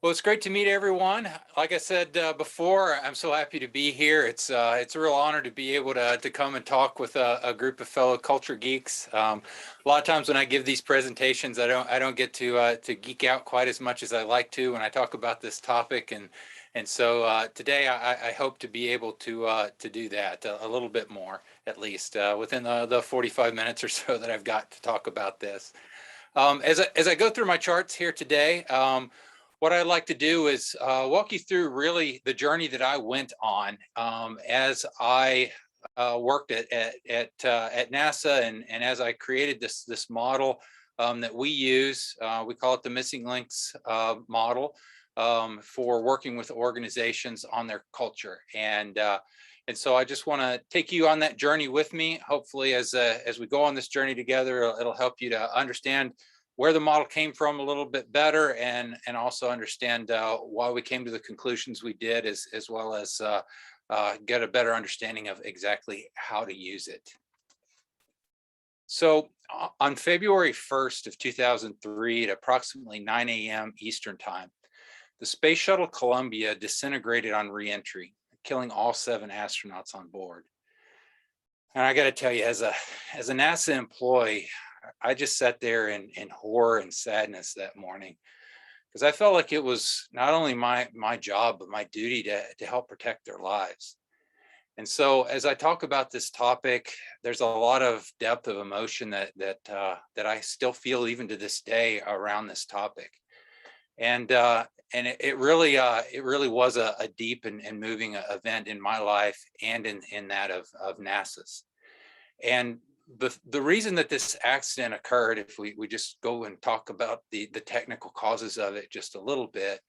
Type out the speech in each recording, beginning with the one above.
Well, it's great to meet everyone. Like I said before, I'm so happy to be here. It's a real honor to be able to come and talk with a group of fellow culture geeks. A lot of times when I give these presentations, I don't get to geek out quite as much as I like to when I talk about this topic, and so today I hope to be able to do that a little bit more, at least within the 45 minutes or so that I've got to talk about this. As I go through my charts here today, what I'd like to do is walk you through really the journey that I went on as I worked at NASA and as I created this model that we use. We call it the missing links model for working with organizations on their culture. And so I just want to take you on that journey with me. Hopefully, as we go on this journey together, it'll help you to understand where the model came from a little bit better, and also understand why we came to the conclusions we did, as well as get a better understanding of exactly how to use it. So on February 1st of 2003 at approximately 9 a.m. Eastern time, the Space Shuttle Columbia disintegrated on re-entry, killing all 7 astronauts on board. And I got to tell you, as a NASA employee, I just sat there in horror and sadness that morning, because I felt like it was not only my job, but my duty to help protect their lives. And so as I talk about this topic, there's a lot of depth of emotion that I still feel even to this day around this topic. And it really was a deep and moving event in my life and in that of NASA's. And the reason that this accident occurred, if we just go and talk about the technical causes of it just a little bit,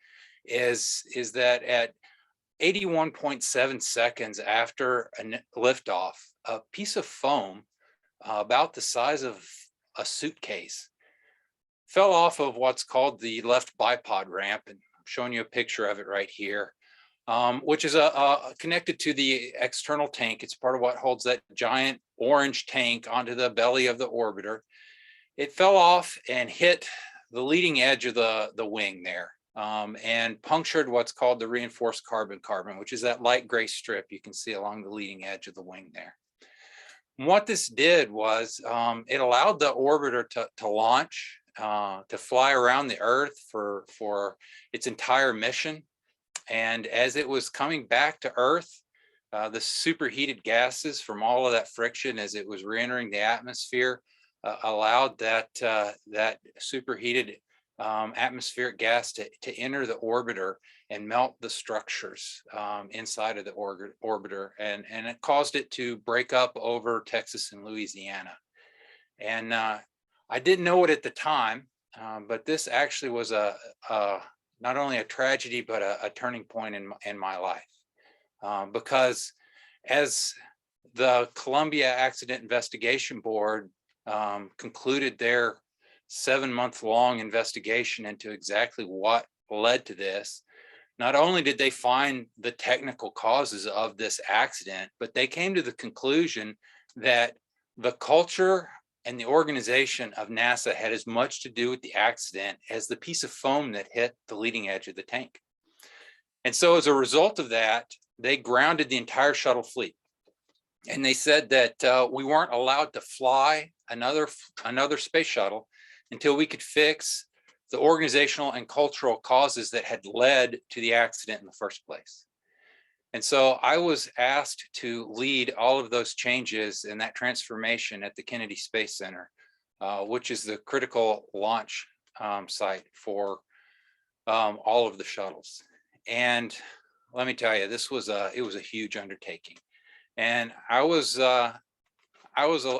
is that at 81.7 seconds after a liftoff, a piece of foam about the size of a suitcase fell off of what's called the left bipod ramp, and I'm showing you a picture of it right here, which is connected to the external tank. It's part of what holds that giant orange tank onto the belly of the orbiter. It fell off and hit the leading edge of the wing there, and punctured what's called the reinforced carbon, which is that light gray strip you can see along the leading edge of the wing there. And what this did was it allowed the orbiter to launch, to fly around the Earth for its entire mission. And as it was coming back to Earth, the superheated gases from all of that friction as it was re-entering the atmosphere allowed that superheated atmospheric gas to enter the orbiter and melt the structures inside of the orbiter, and it caused it to break up over Texas and Louisiana. And I didn't know it at the time, but this actually was not only a tragedy, but a turning point in my life, because as the Columbia Accident Investigation Board concluded their 7-month-long investigation into exactly what led to this, not only did they find the technical causes of this accident, but they came to the conclusion that the culture and the organization of NASA had as much to do with the accident as the piece of foam that hit the leading edge of the tank. And so as a result of that, they grounded the entire shuttle fleet. And they said that we weren't allowed to fly another space shuttle until we could fix the organizational and cultural causes that had led to the accident in the first place. And so I was asked to lead all of those changes and that transformation at the Kennedy Space Center, which is the critical launch site for all of the shuttles. And let me tell you, it was a huge undertaking. And I was a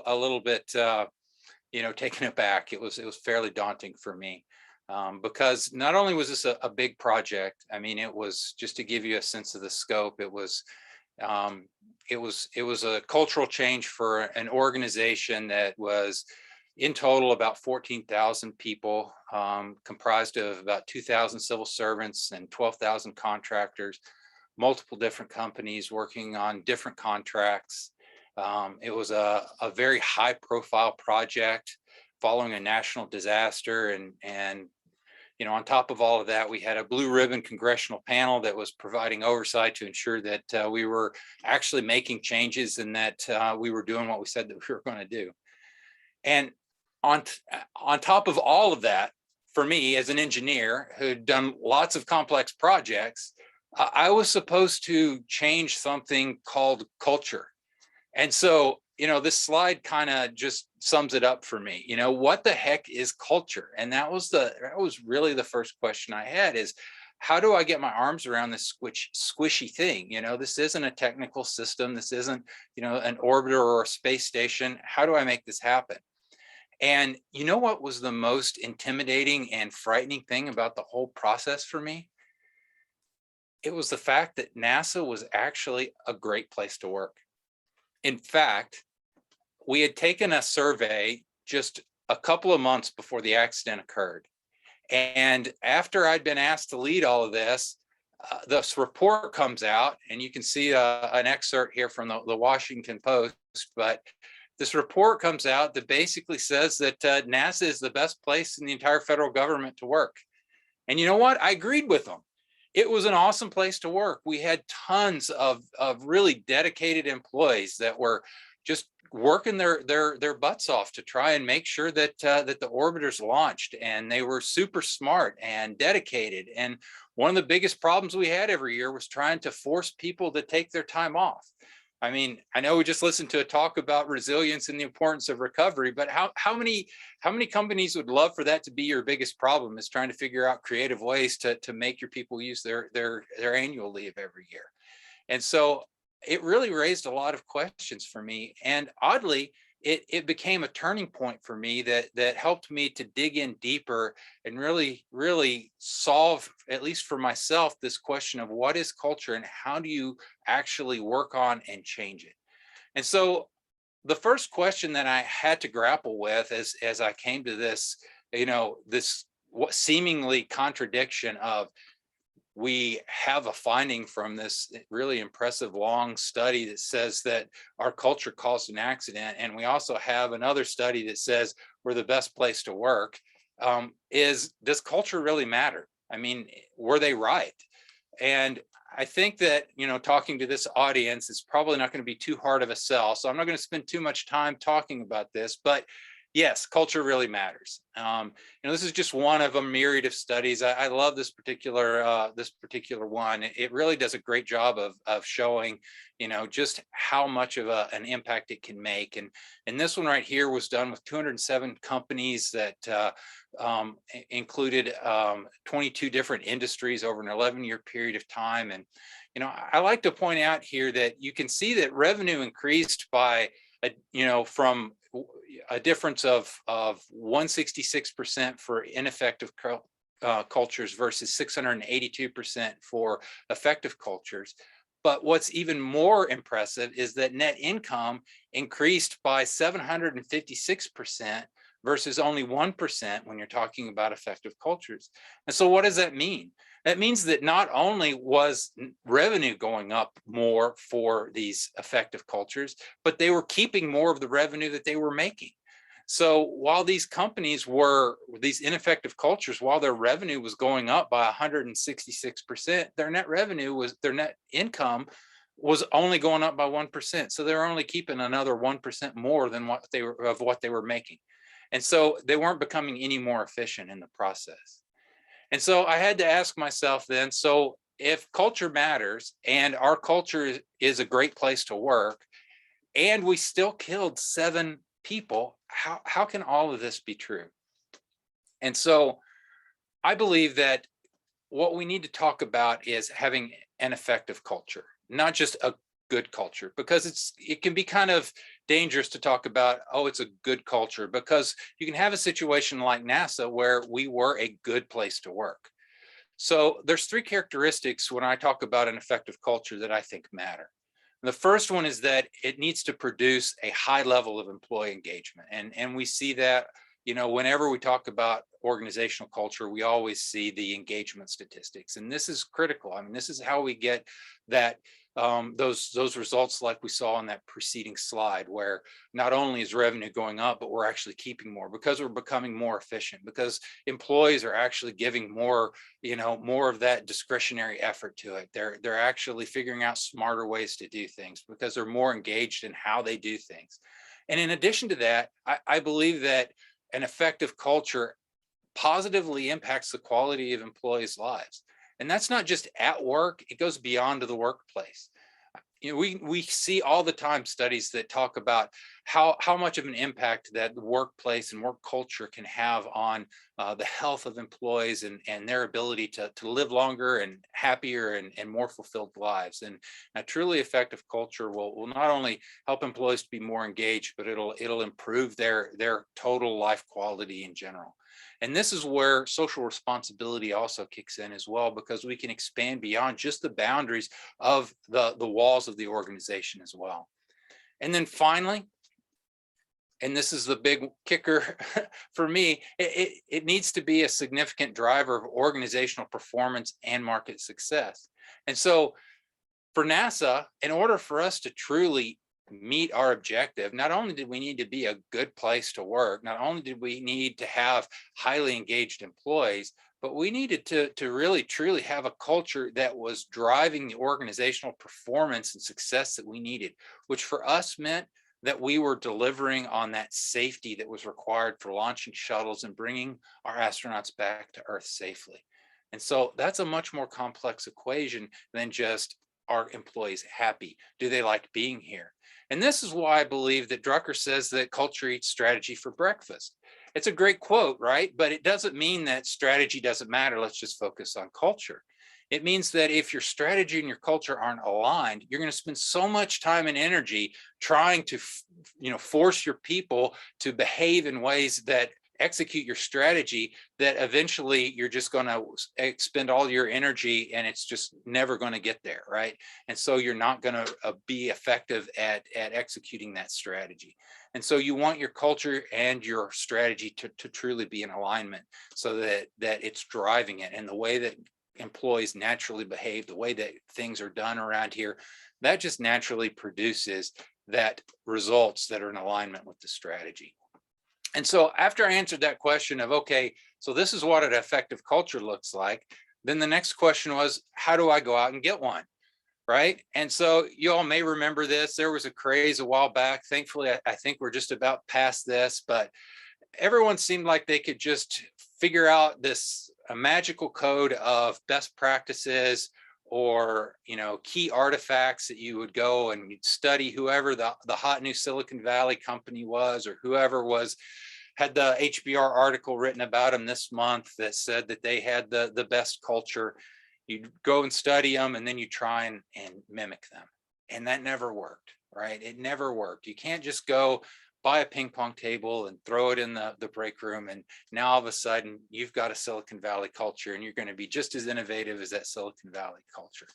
little bit taken aback. It was fairly daunting for me. Because not only was this a big project, I mean, it was, just to give you a sense of the scope, it was a cultural change for an organization that was in total about 14,000 people, comprised of about 2,000 civil servants and 12,000 contractors, multiple different companies working on different contracts. It was a very high profile project following a national disaster, and on top of all of that, we had a blue ribbon congressional panel that was providing oversight to ensure that we were actually making changes and that we were doing what we said that we were going to do. And on top of all of that, for me as an engineer who'd done lots of complex projects, I was supposed to change something called culture. And so, this slide kind of just sums it up for me. What the heck is culture? And that was really the first question I had, is how do I get my arms around this squishy thing? This isn't a technical system. This isn't, an orbiter or a space station. How do I make this happen? And what was the most intimidating and frightening thing about the whole process for me? It was the fact that NASA was actually a great place to work. In fact, we had taken a survey just a couple of months before the accident occurred. And after I'd been asked to lead all of this report comes out, and you can see an excerpt here from the Washington Post, but this report comes out that basically says that NASA is the best place in the entire federal government to work. And you know what? I agreed with them. It was an awesome place to work. We had tons of really dedicated employees that were just working their butts off to try and make sure that that the orbiters launched, and they were super smart and dedicated. And one of the biggest problems we had every year was trying to force people to take their time off. I mean, I know we just listened to a talk about resilience and the importance of recovery, but how many companies would love for that to be your biggest problem, is trying to figure out creative ways to make your people use their annual leave every year? And so it really raised a lot of questions for me. And oddly, it became a turning point for me that helped me to dig in deeper and really solve, at least for myself, this question of what is culture and how do you actually work on and change it. And so the first question that I had to grapple with as I came to this, this seemingly contradiction of, we have a finding from this really impressive long study that says that our culture caused an accident, and we also have another study that says we're the best place to work, does culture really matter? I mean, were they right? And I think that, talking to this audience is probably not going to be too hard of a sell, so I'm not going to spend too much time talking about this, but yes, culture really matters. This is just one of a myriad of studies. I love this particular one. It really does a great job of showing, just how much of an impact it can make. And this one right here was done with 207 companies that included 22 different industries over an 11-year period of time. And I like to point out here that you can see that revenue increased by from a difference of 166% for ineffective cultures versus 682% for effective cultures. But what's even more impressive is that net income increased by 756% versus only 1% when you're talking about effective cultures. And so what does that mean? That means that not only was revenue going up more for these effective cultures, but they were keeping more of the revenue that they were making. So while these companies these ineffective cultures, while their revenue was going up by 166%, their net income was only going up by 1%. So they're only keeping another 1% more than what they were making. And so they weren't becoming any more efficient in the process. And so I had to ask myself then, so if culture matters and our culture is a great place to work, and we still killed 7 people, how can all of this be true? And so I believe that what we need to talk about is having an effective culture, not just a good culture, because it can be kind of dangerous to talk about, oh, it's a good culture, because you can have a situation like NASA where we were a good place to work. So there's 3 characteristics when I talk about an effective culture that I think matter. The first one is that it needs to produce a high level of employee engagement. And we see that whenever we talk about organizational culture, we always see the engagement statistics, and this is critical. I mean, this is how we get that those results like we saw on that preceding slide, where not only is revenue going up, but we're actually keeping more because we're becoming more efficient, because employees are actually giving more, more of that discretionary effort to it. They're actually figuring out smarter ways to do things because they're more engaged in how they do things. And in addition to that, I believe that an effective culture positively impacts the quality of employees' lives. And that's not just at work, it goes beyond to the workplace. We see all the time studies that talk about how much of an impact that the workplace and work culture can have on the health of employees and their ability to live longer and happier and more fulfilled lives. And a truly effective culture will not only help employees to be more engaged, but it'll improve their total life quality in general. And this is where social responsibility also kicks in as well, because we can expand beyond just the boundaries of the walls of the organization as well. And then finally, and this is the big kicker for me, it needs to be a significant driver of organizational performance and market success. And so for NASA, in order for us to truly meet our objective, not only did we need to be a good place to work, not only did we need to have highly engaged employees, but we needed to really truly have a culture that was driving the organizational performance and success that we needed, which for us meant that we were delivering on that safety that was required for launching shuttles and bringing our astronauts back to Earth safely. And so that's a much more complex equation than just, are employees happy? Do they like being here? And this is why I believe that Drucker says that culture eats strategy for breakfast. It's a great quote, right? But it doesn't mean that strategy doesn't matter. Let's just focus on culture. It means that if your strategy and your culture aren't aligned, you're going to spend so much time and energy trying to, force your people to behave in ways that execute your strategy, that eventually you're just going to expend all your energy and it's just never going to get there, right? And so you're not going to be effective at executing that strategy. And so you want your culture and your strategy to truly be in alignment, so that it's driving it. And the way that employees naturally behave, the way that things are done around here, that just naturally produces that results that are in alignment with the strategy. And so after I answered that question of, okay, so this is what an effective culture looks like, then the next question was, how do I go out and get one? Right? And so you all may remember this. There was a craze a while back. Thankfully, I think we're just about past this, but everyone seemed like they could just figure out this a magical code of best practices, or key artifacts that you would go and you'd study whoever the hot new Silicon Valley company was, or whoever had the HBR article written about them this month that said that they had the best culture. You'd go and study them, and then you try and mimic them. And that never worked, right? It never worked. You can't just go buy a ping pong table and throw it in the break room, and now all of a sudden you've got a Silicon Valley culture and you're going to be just as innovative as that Silicon Valley culture.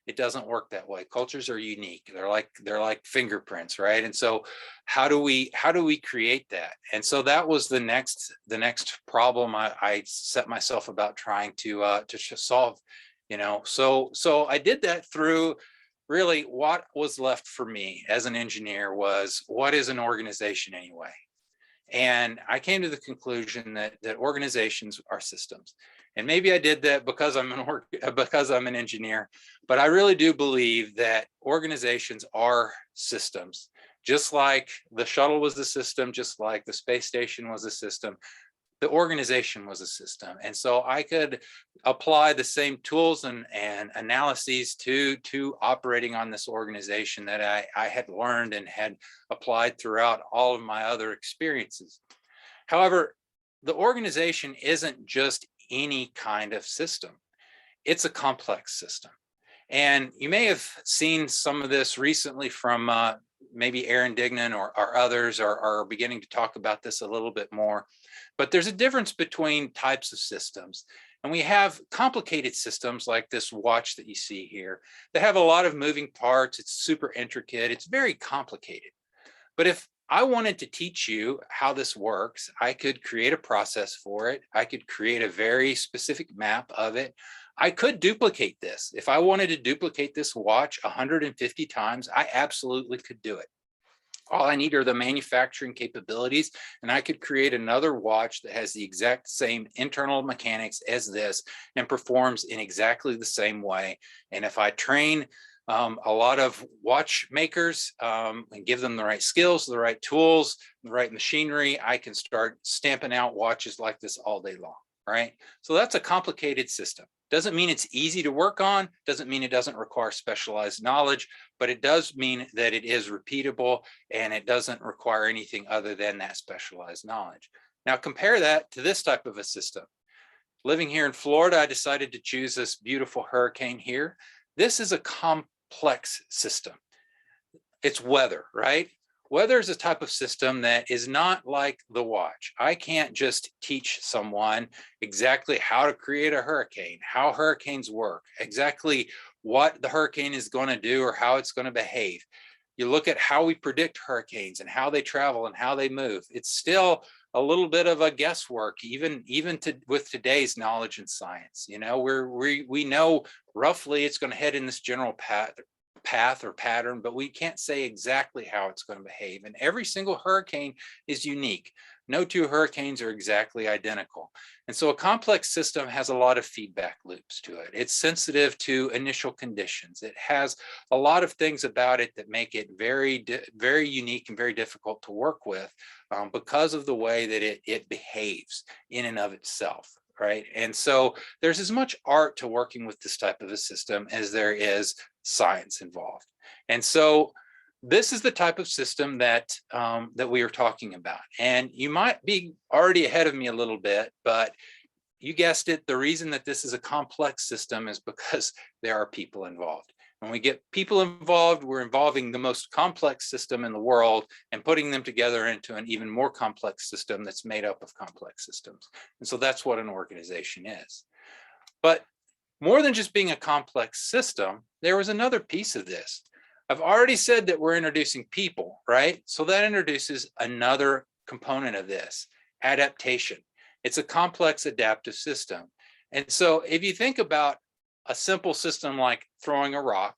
It doesn't work that way. Cultures are unique. They're like fingerprints, right? And so how do we create that? And so that was the next problem I set myself about trying to solve. So I did that through really what was left for me as an engineer was, what is an organization anyway? And I came to the conclusion that organizations are systems. And maybe I did that because I'm an engineer, but I really do believe that organizations are systems. Just like the shuttle was a system, just like the space station was a system, the organization was a system. And so I could apply the same tools and analyses to operating on this organization that I had learned and had applied throughout all of my other experiences. However, the organization isn't just any kind of system. It's a complex system. And you may have seen some of this recently from maybe Aaron Dignan or others are beginning to talk about this a little bit more. But there's a difference between types of systems. And we have complicated systems like this watch that you see here that have a lot of moving parts. It's super intricate. It's very complicated. But if I wanted to teach you how this works. I could create a process for it. I could create a very specific map of it. I could duplicate this. If I wanted to duplicate this watch 150 times, I absolutely could do it. All I need are the manufacturing capabilities, and I could create another watch that has the exact same internal mechanics as this and performs in exactly the same way. And if I train a lot of watchmakers and give them the right skills, the right tools, the right machinery, I can start stamping out watches like this all day long, right? So that's a complicated system. Doesn't mean it's easy to work on, doesn't mean it doesn't require specialized knowledge, but it does mean that it is repeatable and it doesn't require anything other than that specialized knowledge. Now compare that to this type of a system. Living here in Florida, I decided to choose this beautiful hurricane here. This is a complex system. It's weather, right? Weather is a type of system that is not like the watch. I can't just teach someone exactly how to create a hurricane, how hurricanes work, exactly what the hurricane is going to do or how it's going to behave. You look at how we predict hurricanes and how they travel and how they move. It's still a little bit of a guesswork, even with today's knowledge and science. You know, we know roughly it's going to head in this general path or pattern, but we can't say exactly how it's going to behave. And every single hurricane is unique. No two hurricanes are exactly identical. And so a complex system has a lot of feedback loops to it. It's sensitive to initial conditions. It has a lot of things about it that make it very, very unique and very difficult to work with because of the way that it behaves in and of itself. Right. And so there's as much art to working with this type of a system as there is science involved. And so this is the type of system that that we are talking about. And you might be already ahead of me a little bit, but you guessed it, the reason that this is a complex system is because there are people involved. When we get people involved, we're involving the most complex system in the world and putting them together into an even more complex system that's made up of complex systems. And so that's what an organization is. But more than just being a complex system, there was another piece of this. I've already said that we're introducing people, right? So that introduces another component of this, adaptation. It's a complex adaptive system. And so if you think about a simple system like throwing a rock,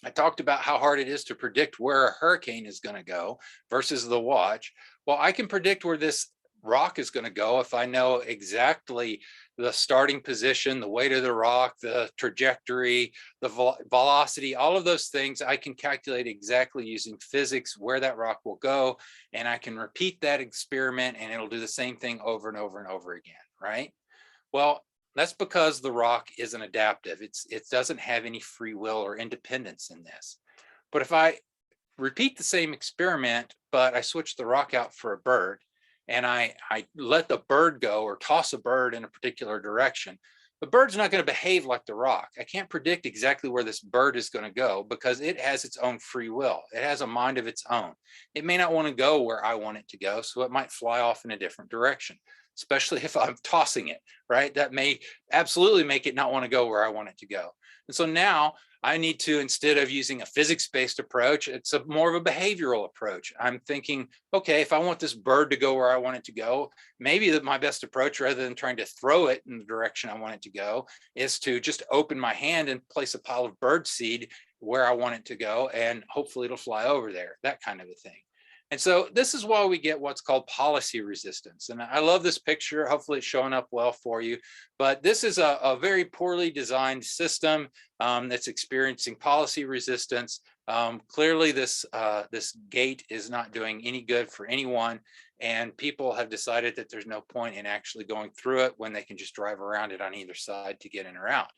I talked about how hard it is to predict where a hurricane is going to go versus the watch. Well, I can predict where this rock is going to go if I know exactly the starting position, the weight of the rock, the trajectory, the velocity, all of those things. I can calculate exactly using physics where that rock will go, and I can repeat that experiment and it'll do the same thing over and over and over again, right? Well, that's because the rock isn't adaptive. It doesn't have any free will or independence in this. But if I repeat the same experiment, but I switch the rock out for a bird, and I let the bird go or toss a bird in a particular direction, the bird's not going to behave like the rock. I can't predict exactly where this bird is going to go because it has its own free will. It has a mind of its own. It may not want to go where I want it to go, so it might fly off in a different direction, especially if I'm tossing it, right? That may absolutely make it not want to go where I want it to go. And so now I need to, instead of using a physics-based approach, it's more of a behavioral approach. I'm thinking, okay, if I want this bird to go where I want it to go, maybe my best approach, rather than trying to throw it in the direction I want it to go, is to just open my hand and place a pile of bird seed where I want it to go, and hopefully it'll fly over there, that kind of a thing. And so this is why we get what's called policy resistance. And I love this picture. Hopefully it's showing up well for you. But this is a very poorly designed system that's experiencing policy resistance. Clearly this gate is not doing any good for anyone. And people have decided that there's no point in actually going through it when they can just drive around it on either side to get in or out.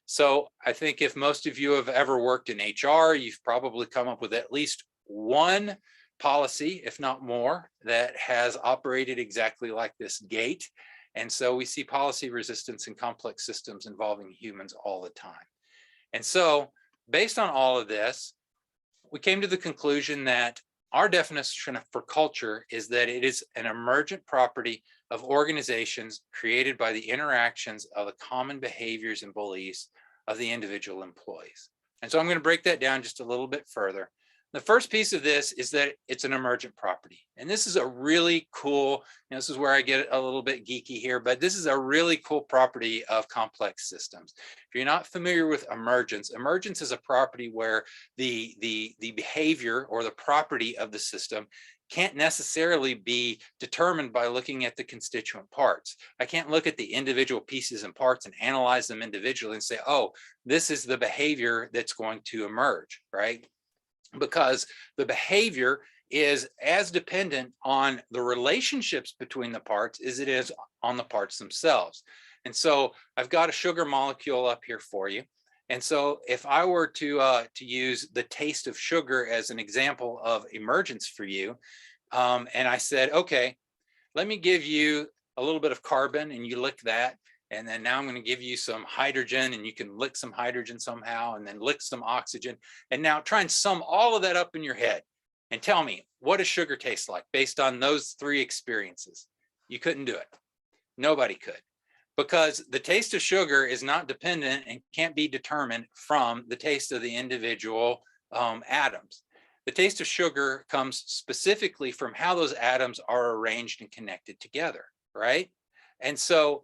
So I think if most of you have ever worked in HR, you've probably come up with at least one policy, if not more, that has operated exactly like this gate. And so we see policy resistance in complex systems involving humans all the time. And so based on all of this, we came to the conclusion that our definition for culture is that it is an emergent property of organizations created by the interactions of the common behaviors and beliefs of the individual employees. And so I'm going to break that down just a little bit further. The first piece of this is that it's an emergent property. And this is a really cool, this is where I get a little bit geeky here, but this is a really cool property of complex systems. If you're not familiar with emergence, emergence is a property where the behavior or the property of the system can't necessarily be determined by looking at the constituent parts. I can't look at the individual pieces and parts and analyze them individually and say, oh, this is the behavior that's going to emerge, right? Because the behavior is as dependent on the relationships between the parts as it is on the parts themselves. And so I've got a sugar molecule up here for you. And so if I were to use the taste of sugar as an example of emergence for you, and I said, okay, let me give you a little bit of carbon and you lick that. And then now I'm going to give you some hydrogen and you can lick some hydrogen somehow and then lick some oxygen. And now try and sum all of that up in your head and tell me, what does sugar taste like based on those three experiences? You couldn't do it. Nobody could, because the taste of sugar is not dependent and can't be determined from the taste of the individual atoms. The taste of sugar comes specifically from how those atoms are arranged and connected together, right? And so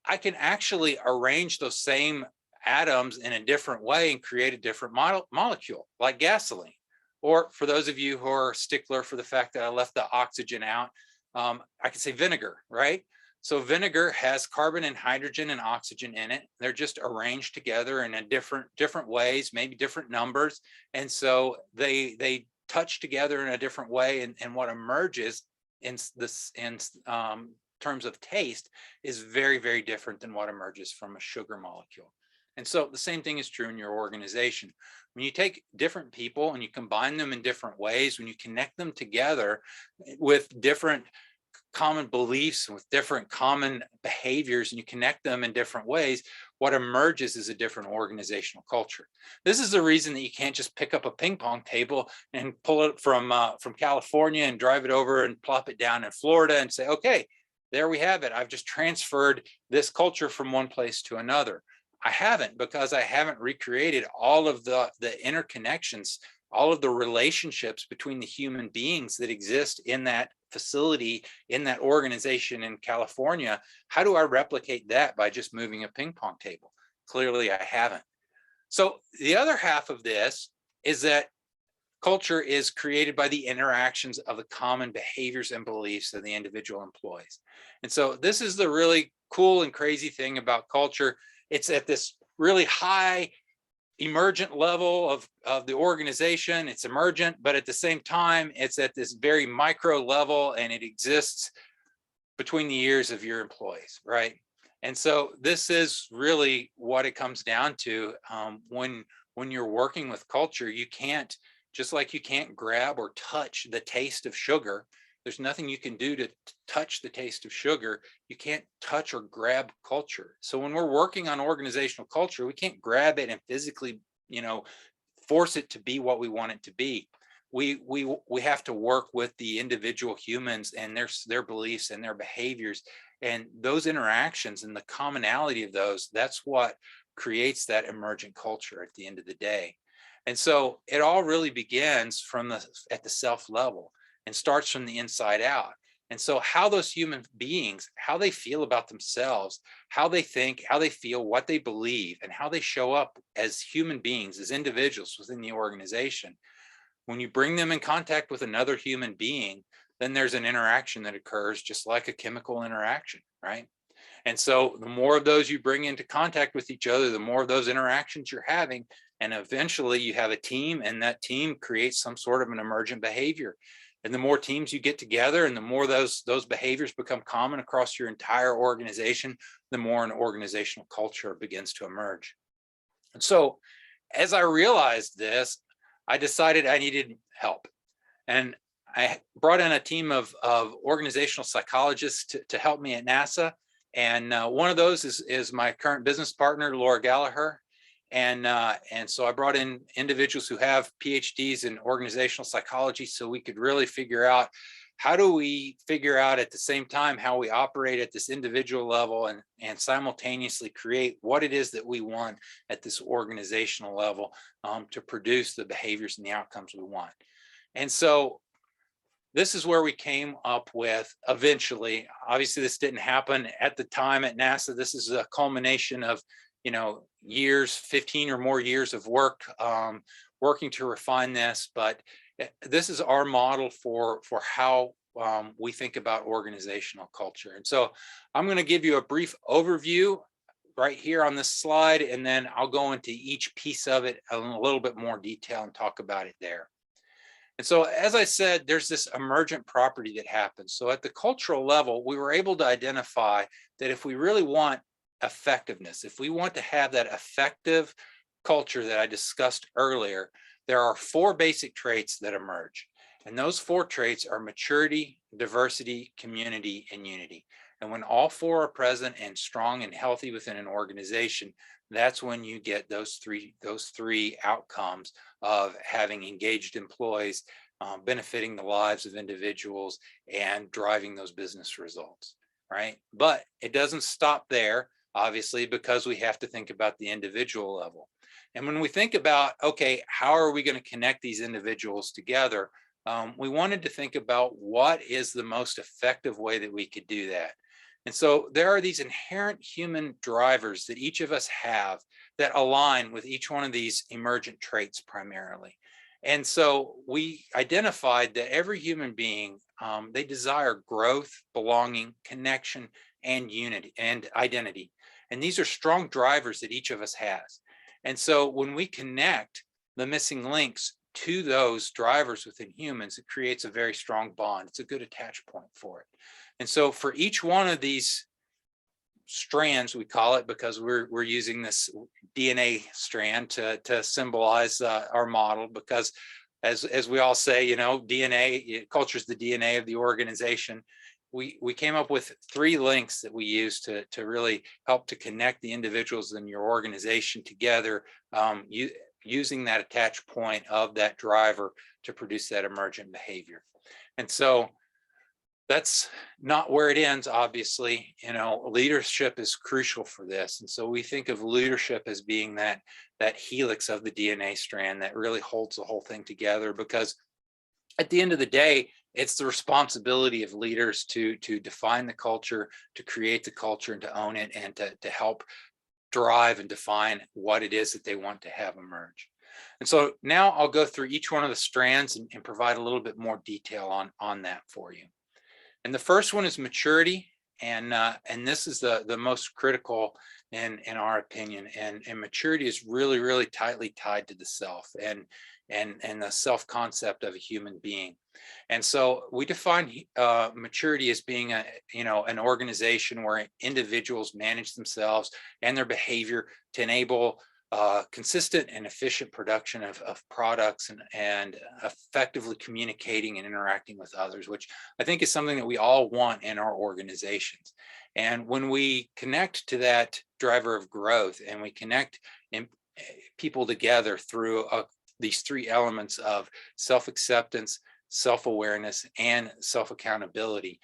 I can actually arrange those same atoms in a different way and create a different molecule, like gasoline. Or for those of you who are stickler for the fact that I left the oxygen out, I could say vinegar, right? So vinegar has carbon and hydrogen and oxygen in it. They're just arranged together in a different ways, maybe different numbers. And so they touch together in a different way. And what emerges in terms of taste is very, very different than what emerges from a sugar molecule. And so the same thing is true in your organization. When you take different people and you combine them in different ways, when you connect them together with different common beliefs, with different common behaviors, and you connect them in different ways, what emerges is a different organizational culture. This is the reason that you can't just pick up a ping pong table and pull it from California and drive it over and plop it down in Florida and say, okay, there we have it. I've just transferred this culture from one place to another. I haven't, because I haven't recreated all of the interconnections, all of the relationships between the human beings that exist in that facility, in that organization in California. How do I replicate that by just moving a ping pong table? Clearly, I haven't. So the other half of this is that culture is created by the interactions of the common behaviors and beliefs of the individual employees. And so this is the really cool and crazy thing about culture. It's at this really high emergent level of the organization. It's emergent, but at the same time, it's at this very micro level, and it exists between the ears of your employees, right? And so this is really what it comes down to. When you're working with culture, you can't, just like you can't grab or touch the taste of sugar, there's nothing you can do to touch the taste of sugar. You can't touch or grab culture. So when we're working on organizational culture, we can't grab it and physically, force it to be what we want it to be. We have to work with the individual humans and their beliefs and their behaviors, and those interactions and the commonality of those, that's what creates that emergent culture at the end of the day. And so it all really begins at the self level and starts from the inside out. And so how those human beings, how they feel about themselves, how they think, how they feel, what they believe, and how they show up as human beings, as individuals within the organization, when you bring them in contact with another human being, then there's an interaction that occurs, just like a chemical interaction, right? And so the more of those you bring into contact with each other, the more of those interactions you're having, and eventually you have a team, and that team creates some sort of an emergent behavior. And the more teams you get together, and the more those behaviors become common across your entire organization, the more an organizational culture begins to emerge. And so as I realized this, I decided I needed help. And I brought in a team of organizational psychologists to help me at NASA. And one of those is my current business partner, Laura Gallagher. And so I brought in individuals who have PhDs in organizational psychology, so we could really figure out how do we figure out at the same time how we operate at this individual level and simultaneously create what it is that we want at this organizational level to produce the behaviors and the outcomes we want. And so this is where we came up with eventually, obviously this didn't happen at the time at NASA. This is a culmination of, years, 15 or more years of work, working to refine this, but this is our model for how we think about organizational culture. And so I'm going to give you a brief overview right here on this slide, and then I'll go into each piece of it in a little bit more detail and talk about it there. And so, as I said, there's this emergent property that happens. So at the cultural level, we were able to identify that if we really want effectiveness, if we want to have that effective culture that I discussed earlier, there are 4 basic traits that emerge. And those 4 traits are maturity, diversity, community, and unity. And when all 4 are present and strong and healthy within an organization, that's when you get those three outcomes of having engaged employees, benefiting the lives of individuals, and driving those business results, right? But it doesn't stop there, obviously, because we have to think about the individual level. And when we think about, okay, how are we going to connect these individuals together? We wanted to think about what is the most effective way that we could do that. And so there are these inherent human drivers that each of us have that align with each one of these emergent traits primarily. And so we identified that every human being, they desire growth, belonging, connection, and unity and identity. And these are strong drivers that each of us has. And so when we connect the missing links to those drivers within humans, it creates a very strong bond. It's a good attach point for it. And so for each one of these strands, we call it, because we're using this DNA strand to symbolize our model, because as we all say, DNA, culture is the DNA of the organization. We came up with 3 links that we use to really help to connect the individuals in your organization together, using that attach point of that driver to produce that emergent behavior. And so that's not where it ends, obviously. Leadership is crucial for this. And so we think of leadership as being that helix of the DNA strand that really holds the whole thing together, because at the end of the day, it's the responsibility of leaders to define the culture, to create the culture, and to own it, and to help drive and define what it is that they want to have emerge. And so now I'll go through each one of the strands and provide a little bit more detail on that for you. And the first one is maturity, and this is the most critical in our opinion. And maturity is really, really tightly tied to the self and the self-concept of a human being. And so we define maturity as being an organization where individuals manage themselves and their behavior to enable consistent and efficient production of products and effectively communicating and interacting with others, which I think is something that we all want in our organizations. And when we connect to that driver of growth and we connect people together through these 3 elements of self-acceptance, self-awareness, and self-accountability,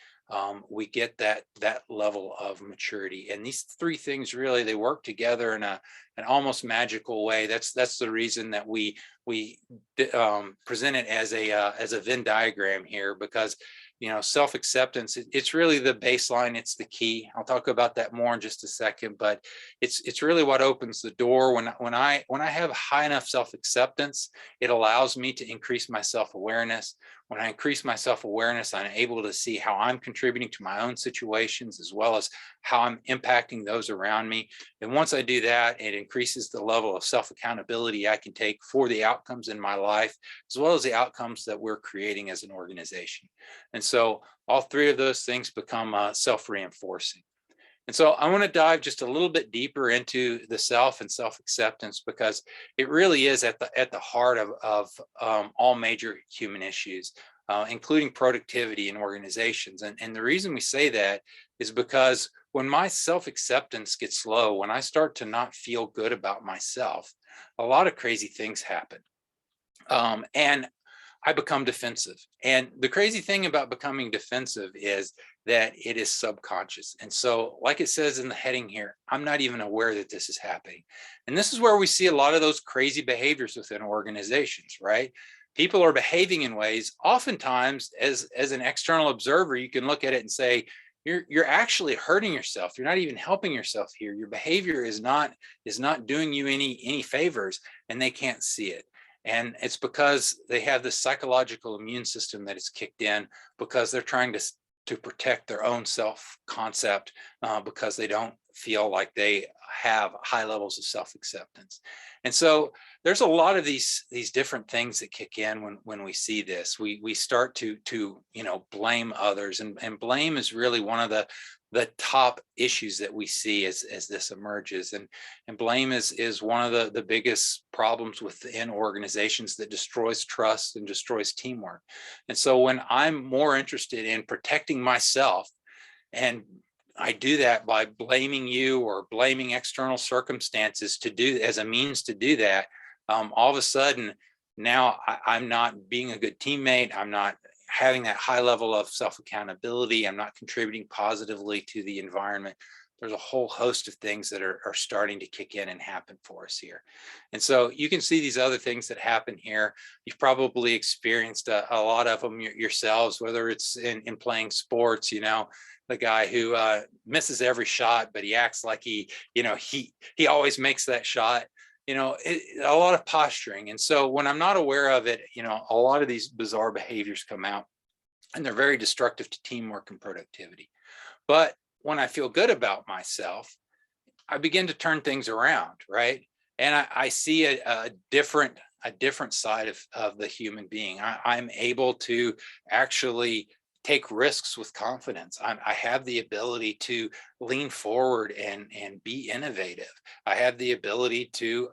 we get that level of maturity. And these 3 things really, they work together in an almost magical way. That's the reason that we present it as a Venn diagram here, because self-acceptance, it's really the baseline. It's the key. I'll talk about that more in just a second, but it's really what opens the door. When I have high enough self-acceptance, it allows me to increase my self-awareness. When I increase my self-awareness, I'm able to see how I'm contributing to my own situations, as well as how I'm impacting those around me. And once I do that, it increases the level of self-accountability I can take for the outcomes in my life, as well as the outcomes that we're creating as an organization. And so all 3 of those things become self-reinforcing. And so I want to dive just a little bit deeper into the self and self-acceptance, because it really is at the heart of all major human issues, including productivity in organizations. And the reason we say that is because when my self-acceptance gets low, when I start to not feel good about myself, a lot of crazy things happen. And I become defensive. And the crazy thing about becoming defensive is that it is subconscious. And so, like it says in the heading here, I'm not even aware that this is happening. And this is where we see a lot of those crazy behaviors within organizations, right? People are behaving in ways, oftentimes as an external observer, you can look at it and say, you're actually hurting yourself. You're not even helping yourself here. Your behavior is not doing you any favors, and they can't see it. And it's because they have this psychological immune system that is kicked in because they're trying to protect their own self-concept, because they don't feel like they have high levels of self-acceptance. And so there's a lot of these different things that kick in when we see this. We start to blame others, and blame is really one of the top issues that we see as this emerges. And blame is one of the biggest problems within organizations that destroys trust and destroys teamwork. And so when I'm more interested in protecting myself, and I do that by blaming you or blaming external circumstances as a means to do that, all of a sudden now I'm not being a good teammate. I'm not having that high level of self-accountability. I'm not contributing positively to the environment. There's a whole host of things that are starting to kick in and happen for us here. And so you can see these other things that happen here. You've probably experienced a lot of them yourselves, whether it's in playing sports, the guy who misses every shot, but he acts like he always makes that shot. A lot of posturing. And so when I'm not aware of it, a lot of these bizarre behaviors come out, and they're very destructive to teamwork and productivity. But when I feel good about myself, I begin to turn things around, right? And I see a different side of the human being. I'm able to actually take risks with confidence. I have the ability to lean forward and be innovative. I have the ability to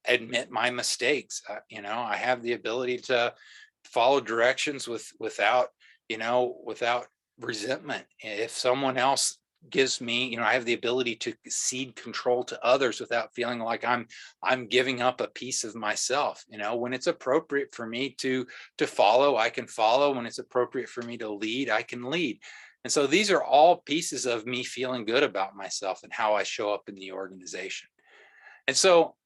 admit my mistakes. I have the ability to follow directions without resentment. If someone else gives me, I have the ability to cede control to others without feeling like I'm giving up a piece of myself. When it's appropriate for me to follow, I can follow. When it's appropriate for me to lead, I can lead. And so these are all pieces of me feeling good about myself and how I show up in the organization. And so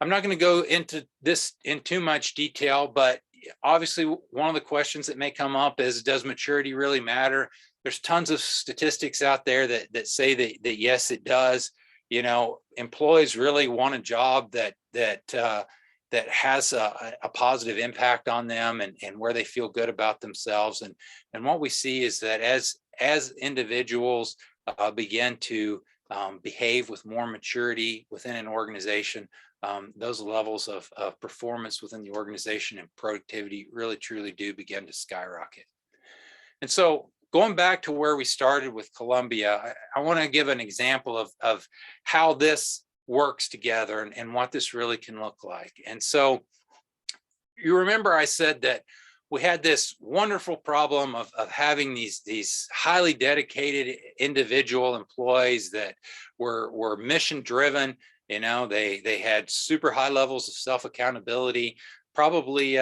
I'm not going to go into this in too much detail, but obviously one of the questions that may come up is, does maturity really matter? There's tons of statistics out there that say that yes, it does. Employees really want a job that has a positive impact on them and where they feel good about themselves. And what we see is that as individuals begin to behave with more maturity within an organization, those levels of performance within the organization and productivity really truly do begin to skyrocket. And so going back to where we started with Columbia, I want to give an example of how this works together and what this really can look like. And so you remember I said that we had this wonderful problem of having these highly dedicated individual employees that were mission driven. They had super high levels of self-accountability, probably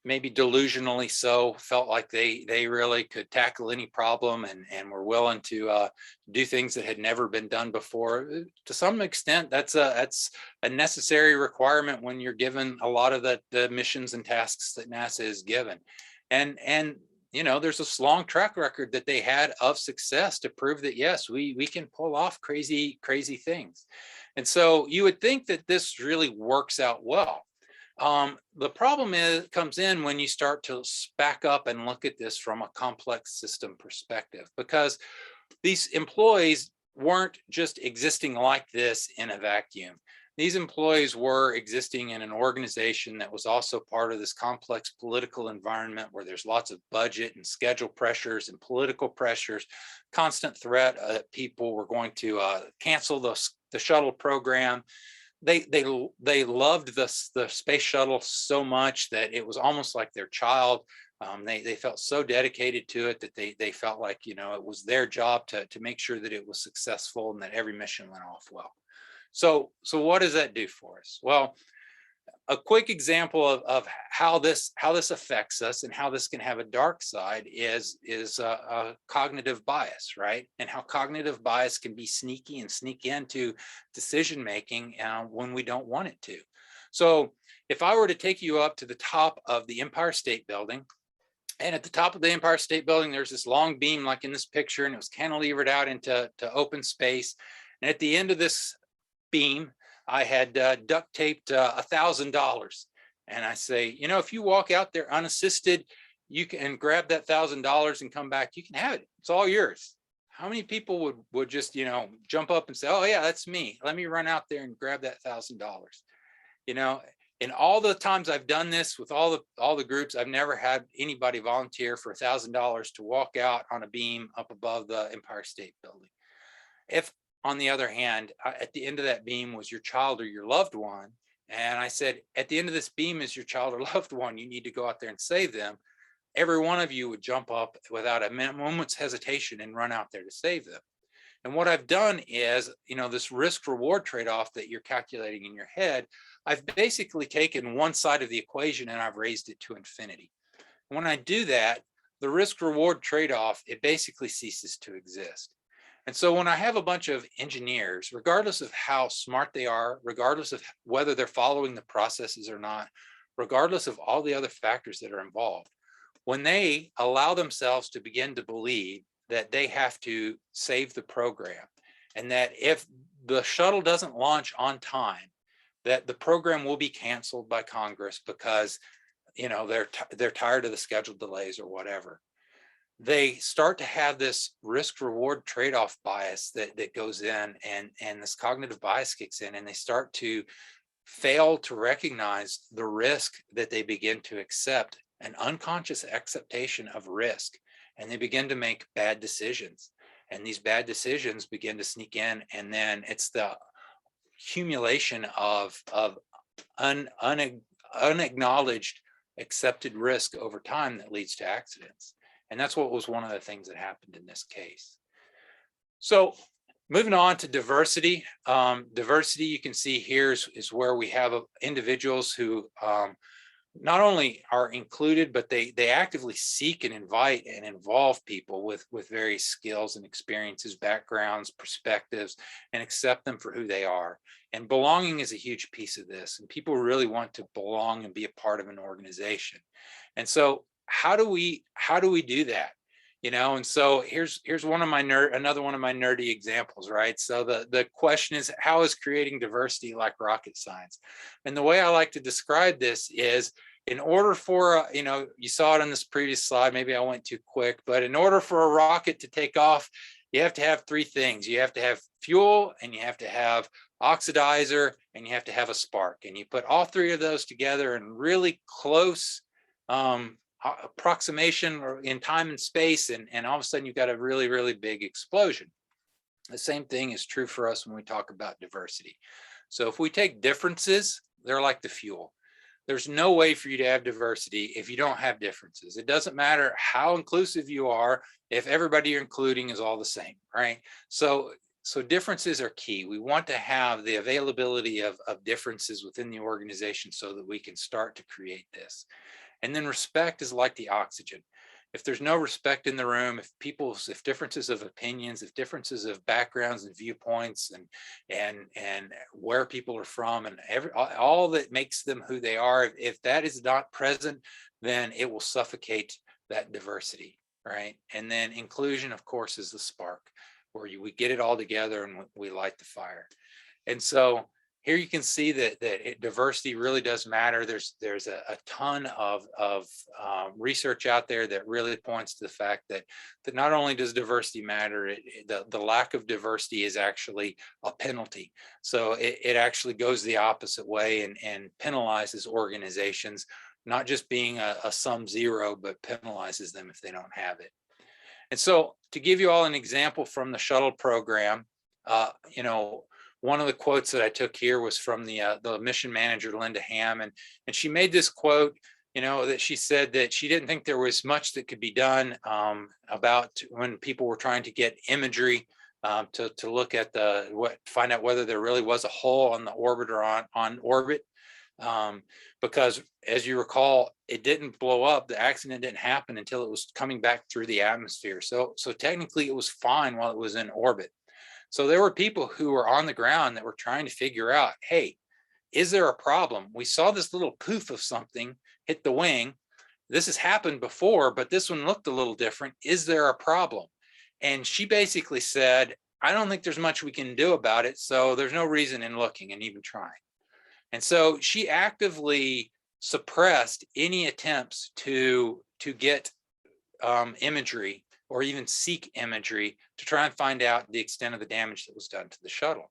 maybe delusionally so, felt like they really could tackle any problem and were willing to do things that had never been done before. To some extent, that's a necessary requirement when you're given a lot of the missions and tasks that NASA is given. And there's this long track record that they had of success to prove that, yes, we can pull off crazy things. And so you would think that this really works out well. The problem comes in when you start to back up and look at this from a complex system perspective, because these employees weren't just existing like this in a vacuum. These employees were existing in an organization that was also part of this complex political environment where there's lots of budget and schedule pressures and political pressures, constant threat that people were going to cancel the shuttle program. They loved the space shuttle so much that it was almost like their child. They felt so dedicated to it that they felt like it was their job to make sure that it was successful and that every mission went off well. So what does that do for us? Well, a quick example of how this affects us and how this can have a dark side is cognitive bias, right? And how cognitive bias can be sneaky and sneak into decision making when we don't want it to. So if I were to take you up to the top of the Empire State Building, and at the top of the Empire State Building, there's this long beam like in this picture, and it was cantilevered out into open space. And at the end of this beam, I had duct taped $1,000. And I say, you know, if you walk out there unassisted, you can grab that $1,000 and come back, you can have it. It's all yours. How many people would just, you know, jump up and say, oh yeah, that's me. Let me run out there and grab that $1,000. You know, in all the times I've done this with all the groups, I've never had anybody volunteer for $1,000 to walk out on a beam up above the Empire State Building. If, on the other hand, at the end of that beam was your child or your loved one, and I said, at the end of this beam is your child or loved one, you need to go out there and save them, every one of you would jump up without a moment's hesitation and run out there to save them. And what I've done is, you know, this risk reward trade-off that you're calculating in your head, I've basically taken one side of the equation and I've raised it to infinity. When I do that, the risk reward trade-off, it basically ceases to exist. And so when I have a bunch of engineers, regardless of how smart they are, regardless of whether they're following the processes or not, regardless of all the other factors that are involved, when they allow themselves to begin to believe that they have to save the program, and that if the shuttle doesn't launch on time, that the program will be canceled by Congress because, you know, they're tired of the scheduled delays or whatever, they start to have this risk reward trade-off bias that goes in, and this cognitive bias kicks in, and they start to fail to recognize the risk that they begin to accept, an unconscious acceptation of risk, and they begin to make bad decisions. And these bad decisions begin to sneak in, and then it's the accumulation of unacknowledged accepted risk over time that leads to accidents. And that's what was one of the things that happened in this case. So moving on to diversity. Diversity, you can see here is where we have individuals who not only are included, but they actively seek and invite and involve people with various skills and experiences, backgrounds, perspectives, and accept them for who they are. And belonging is a huge piece of this. And people really want to belong and be a part of an organization. And so how do we do that? You know, and so here's another one of my nerdy examples, right? So the question is, how is creating diversity like rocket science? And the way I like to describe this is, in order for, you know, you saw it on this previous slide, maybe I went too quick, but in order for a rocket to take off, you have to have three things. You have to have fuel, and you have to have oxidizer, and you have to have a spark. And you put all three of those together in really close approximation or in time and space, and all of a sudden you've got a really, really big explosion. The same thing is true for us when we talk about diversity. So if we take differences, they're like the fuel. There's no way for you to have diversity if you don't have differences. It doesn't matter how inclusive you are if everybody you're including is all the same, right? So differences are key. We want to have the availability of differences within the organization so that we can start to create this. And then respect is like the oxygen. If there's no respect in the room, if differences of opinions, if differences of backgrounds and viewpoints and where people are from, and all that makes them who they are, if that is not present, then it will suffocate that diversity, right? And then inclusion, of course, is the spark, where we get it all together and we light the fire. And so here you can see that diversity really does matter. There's a ton of research out there that really points to the fact that not only does diversity matter, the lack of diversity is actually a penalty. So it actually goes the opposite way and penalizes organizations, not just being a sum zero, but penalizes them if they don't have it. And so to give you all an example from the shuttle program, you know, one of the quotes that I took here was from the mission manager, Linda Ham, and she made this quote, you know, that she said that she didn't think there was much that could be done about when people were trying to get imagery to look at find out whether there really was a hole on the orbit or on orbit. because as you recall, it didn't blow up. The accident didn't happen until it was coming back through the atmosphere. So technically it was fine while it was in orbit. So there were people who were on the ground that were trying to figure out, hey, is there a problem? We saw this little poof of something hit the wing. This has happened before, but this one looked a little different. Is there a problem? And she basically said, I don't think there's much we can do about it. So there's no reason in looking and even trying. And so she actively suppressed any attempts to get imagery or even seek imagery to try and find out the extent of the damage that was done to the shuttle.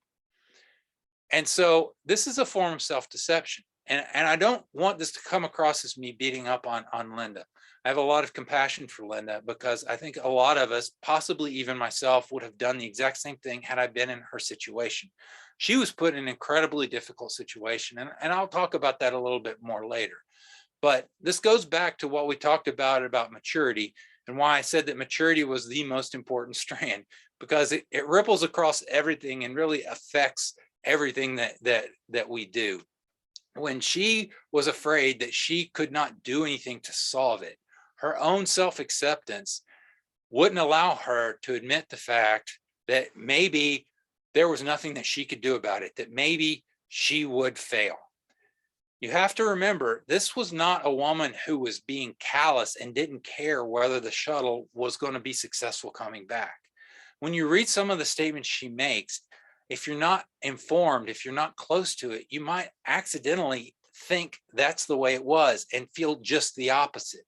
And so this is a form of self-deception. And I don't want this to come across as me beating up on Linda. I have a lot of compassion for Linda because I think a lot of us, possibly even myself, would have done the exact same thing had I been in her situation. She was put in an incredibly difficult situation, and I'll talk about that a little bit more later. But this goes back to what we talked about maturity, and why I said that maturity was the most important strand, because it ripples across everything and really affects everything that we do. When she was afraid that she could not do anything to solve it, her own self-acceptance wouldn't allow her to admit the fact that maybe there was nothing that she could do about it, that maybe she would fail. You have to remember, this was not a woman who was being callous and didn't care whether the shuttle was going to be successful coming back. When you read some of the statements she makes, if you're not informed, if you're not close to it, you might accidentally think that's the way it was and feel just the opposite.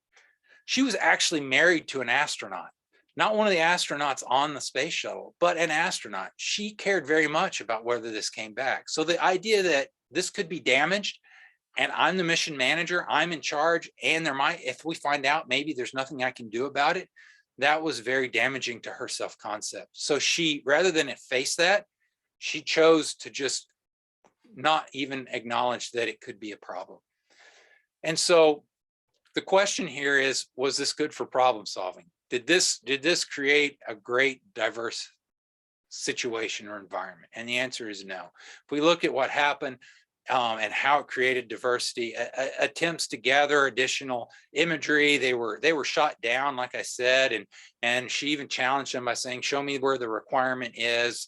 She was actually married to an astronaut, not one of the astronauts on the space shuttle, but an astronaut. She cared very much about whether this came back. So the idea that this could be damaged and I'm the mission manager, I'm in charge, and there might, if we find out, maybe there's nothing I can do about it, that was very damaging to her self-concept. So she, rather than face that, she chose to just not even acknowledge that it could be a problem. And so the question here is, was this good for problem solving? Did this create a great diverse situation or environment? And the answer is no. If we look at what happened and how it created diversity, attempts to gather additional imagery, they were shot down, like I said, and she even challenged them by saying, show me where the requirement is,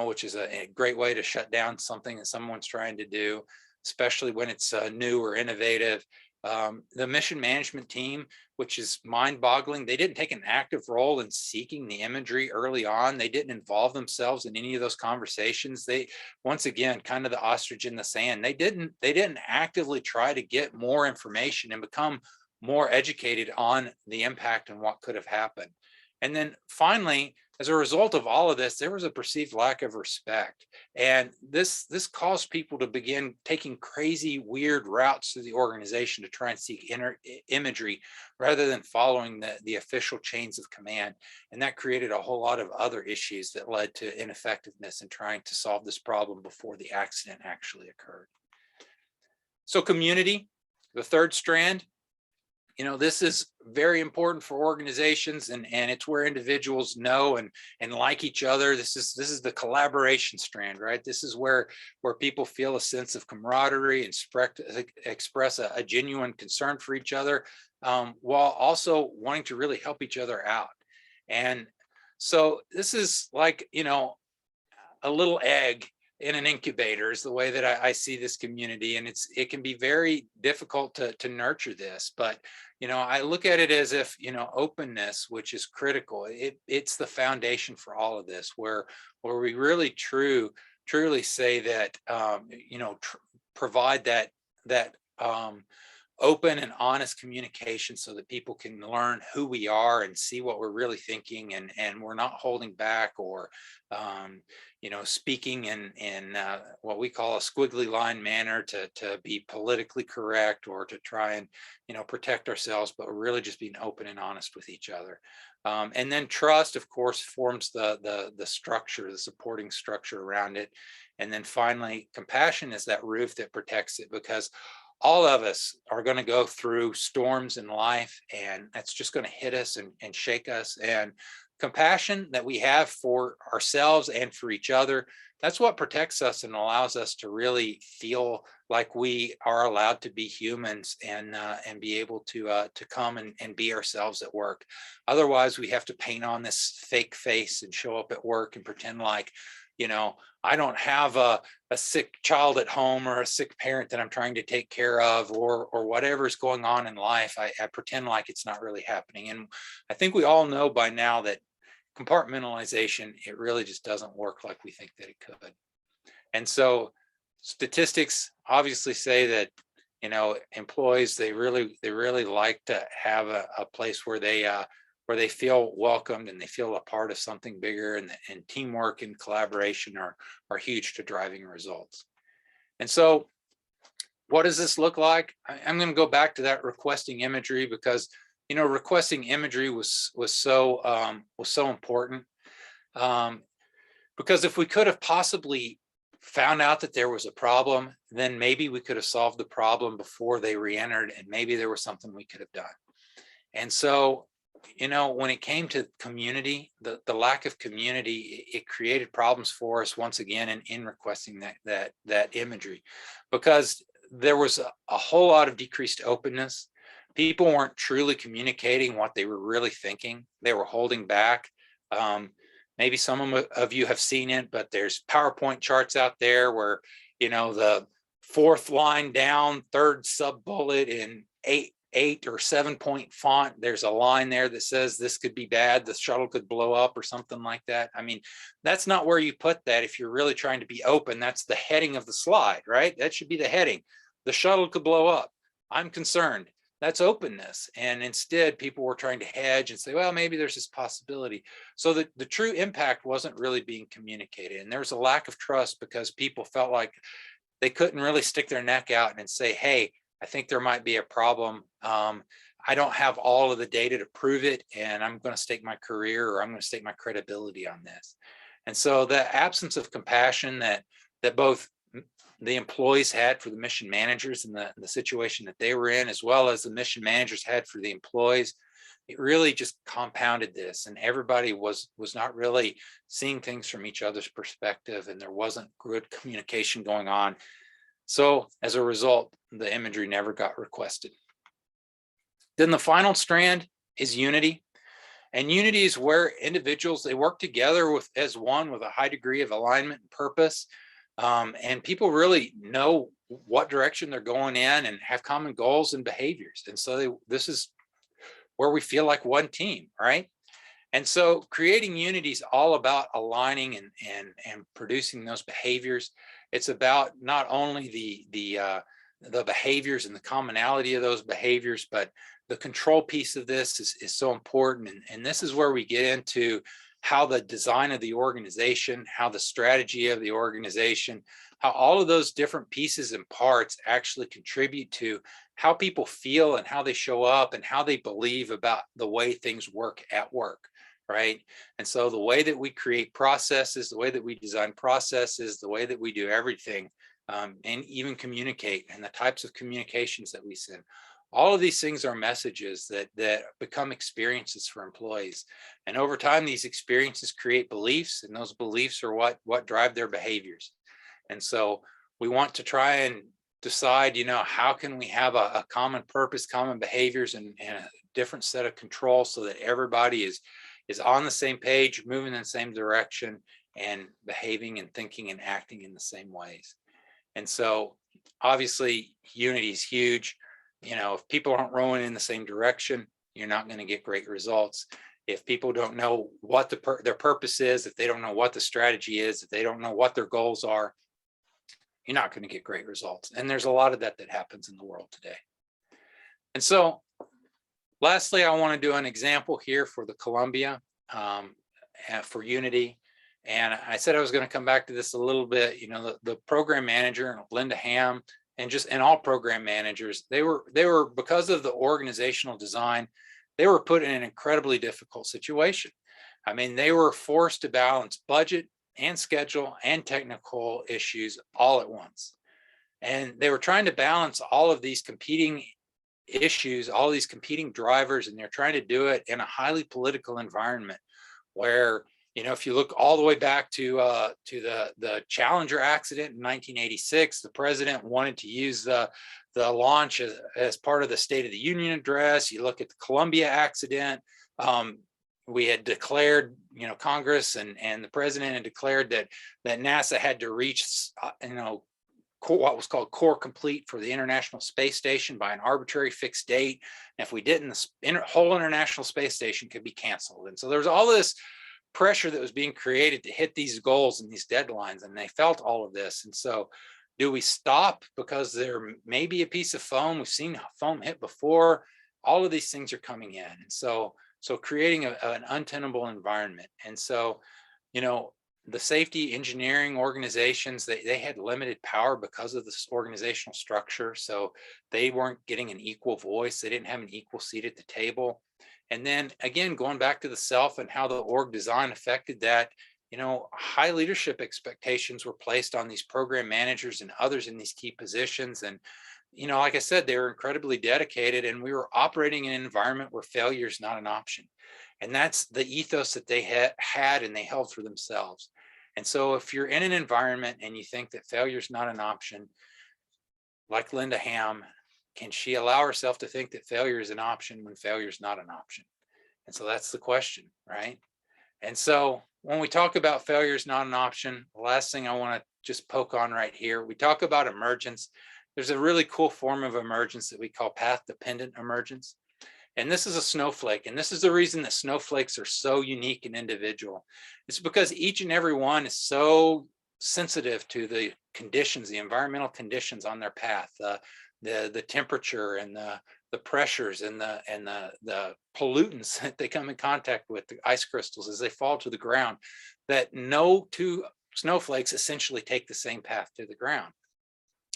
which is a great way to shut down something that someone's trying to do, especially when it's new or innovative. The mission management team, which is mind-boggling, they didn't take an active role in seeking the imagery early on. They didn't involve themselves in any of those conversations. They, once again, kind of the ostrich in the sand. They didn't actively try to get more information and become more educated on the impact and what could have happened. And then finally, as a result of all of this, there was a perceived lack of respect. And this caused people to begin taking crazy, weird routes through the organization to try and seek imagery rather than following the official chains of command. And that created a whole lot of other issues that led to ineffectiveness in trying to solve this problem before the accident actually occurred. So community, the third strand, this is very important for organizations, and it's where individuals know and like each other. This is the collaboration strand, right? This is where people feel a sense of camaraderie and express a genuine concern for each other, while also wanting to really help each other out. And so this is like, a little egg in an incubator is the way that I see this community. And it can be very difficult to nurture this, but I look at it as if, openness, which is critical, it's the foundation for all of this, where we really truly say that, provide that open and honest communication so that people can learn who we are and see what we're really thinking, and we're not holding back or speaking in what we call a squiggly line manner to be politically correct or to try and protect ourselves, but we're really just being open and honest with each other. And then trust, of course, forms the structure, the supporting structure around it. And then finally, compassion is that roof that protects it, because all of us are going to go through storms in life, and that's just going to hit us and shake us. And compassion that we have for ourselves and for each other, that's what protects us and allows us to really feel like we are allowed to be humans and be able to come and be ourselves at work. Otherwise, we have to paint on this fake face and show up at work and pretend like, I don't have a sick child at home or a sick parent that I'm trying to take care of, or whatever's going on in life. I pretend like it's not really happening. And I think we all know by now that compartmentalization, it really just doesn't work like we think that it could. And so statistics obviously say that, employees, they really like to have a place where they feel welcomed and they feel a part of something bigger, and teamwork and collaboration are huge to driving results. And so what does this look like? I'm going to go back to that requesting imagery, because requesting imagery was so important, because if we could have possibly found out that there was a problem, then maybe we could have solved the problem before they re-entered, and maybe there was something we could have done. And so, when it came to community, the lack of community, it created problems for us once again in requesting that imagery, because there was a whole lot of decreased openness. People weren't truly communicating what they were really thinking. They were holding back. Maybe some of you have seen it, but there's PowerPoint charts out there where, the fourth line down, third sub bullet in 8 or 7 point font, there's a line there that says this could be bad, the shuttle could blow up or something like that. I mean, that's not where you put that if you're really trying to be open. That's the heading of the slide, right? That should be the heading. The shuttle could blow up. I'm concerned. That's openness. And instead, people were trying to hedge and say, well, maybe there's this possibility. So the true impact wasn't really being communicated. And there was a lack of trust because people felt like they couldn't really stick their neck out and say, hey, I think there might be a problem. I don't have all of the data to prove it, and I'm going to stake my career, or I'm going to stake my credibility on this. And so the absence of compassion that both the employees had for the mission managers and the situation that they were in, as well as the mission managers had for the employees, it really just compounded this, and everybody was not really seeing things from each other's perspective, and there wasn't good communication going on. So as a result, the imagery never got requested. Then the final strand is unity. And unity is where individuals, they work together as one with a high degree of alignment and purpose. And people really know what direction they're going in and have common goals and behaviors. And so this is where we feel like one team, right? And so creating unity is all about aligning and producing those behaviors. It's about not only the behaviors and the commonality of those behaviors, but the control piece of this is so important. And this is where we get into how the design of the organization, how the strategy of the organization, how all of those different pieces and parts actually contribute to how people feel and how they show up and how they believe about the way things work at work, right? And so the way that we create processes, the way that we design processes, the way that we do everything, and even communicate, and the types of communications that we send, all of these things are messages that become experiences for employees. And over time, these experiences create beliefs, and those beliefs are what drive their behaviors. And so we want to try and decide, how can we have a common purpose, common behaviors, and a different set of controls so that everybody is on the same page, moving in the same direction, and behaving and thinking and acting in the same ways. And so obviously unity is huge. If people aren't rowing in the same direction, you're not going to get great results. If people don't know what their purpose is, if they don't know what the strategy is, if they don't know what their goals are, you're not going to get great results. And there's a lot of that happens in the world today. And so lastly, I want to do an example here for the Columbia for unity. And I said I was going to come back to this a little bit. The program manager, Linda Ham, and all program managers, they were because of the organizational design, they were put in an incredibly difficult situation. I mean, they were forced to balance budget and schedule and technical issues all at once. And they were trying to balance all of these competing issues, all these competing drivers, and they're trying to do it in a highly political environment where, if you look all the way back to the Challenger accident in 1986, the president wanted to use the launch as part of the State of the Union address. You look at the Columbia accident. We had declared, Congress and the president had declared that NASA had to reach, what was called core complete for the International Space Station by an arbitrary fixed date. And if we didn't, the whole International Space Station could be canceled. And so there was all this pressure that was being created to hit these goals and these deadlines, and they felt all of this. And so do we stop because there may be a piece of foam? We've seen foam hit before. All of these things are coming in. And so creating an untenable environment. And so, the safety engineering organizations, they had limited power because of this organizational structure. So they weren't getting an equal voice. They didn't have an equal seat at the table. And then again, going back to the self and how the org design affected that, high leadership expectations were placed on these program managers and others in these key positions. And, like I said, they were incredibly dedicated, and we were operating in an environment where failure is not an option. And that's the ethos that they had and they held for themselves. And so if you're in an environment and you think that failure is not an option, like Linda Ham, can she allow herself to think that failure is an option when failure is not an option? And so that's the question, right? And so when we talk about failure is not an option, the last thing I want to just poke on right here, we talk about emergence. There's a really cool form of emergence that we call path-dependent emergence. And this is a snowflake. And this is the reason that snowflakes are so unique and individual. It's because each and every one is so sensitive to the conditions, the environmental conditions on their path, the temperature and the pressures and the pollutants that they come in contact with, the ice crystals as they fall to the ground, that no two snowflakes essentially take the same path to the ground.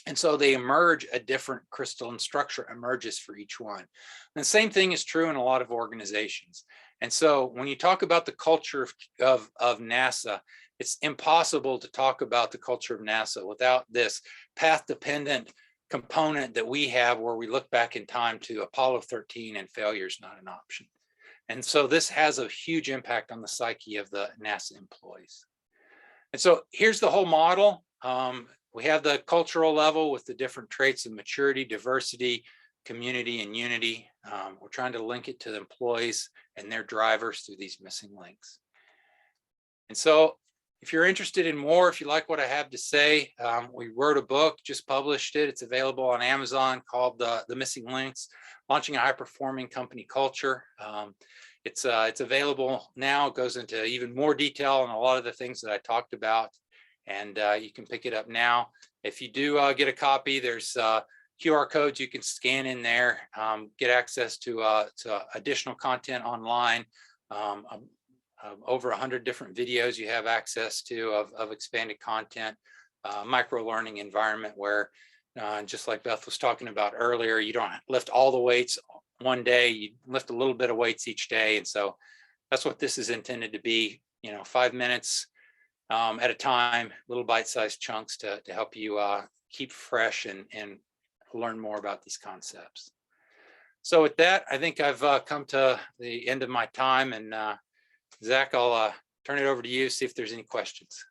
And so they emerge, a different crystalline structure emerges for each one. And the same thing is true in a lot of organizations. And so when you talk about the culture of NASA, it's impossible to talk about the culture of NASA without this path-dependent component that we have, where we look back in time to Apollo 13 and failure is not an option. And so this has a huge impact on the psyche of the NASA employees. And so here's the whole model. We have the cultural level with the different traits of maturity, diversity, community, and unity. We're trying to link it to the employees and their drivers through these missing links. And so if you're interested in more, if you like what I have to say, we wrote a book, just published it. It's available on Amazon, called The Missing Links, Launching a High-Performing Company Culture. It's available now. It goes into even more detail on a lot of the things that I talked about. And you can pick it up now. If you do get a copy, there's QR codes you can scan in there, get access to additional content online, over 100 different videos you have access to of expanded content, micro learning environment where, just like Beth was talking about earlier, you don't lift all the weights one day, you lift a little bit of weights each day. And so that's what this is intended to be, 5 minutes at a time, little bite-sized chunks to help you keep fresh and learn more about these concepts. So with that, I think I've come to the end of my time, and Zach, I'll turn it over to you, see if there's any questions.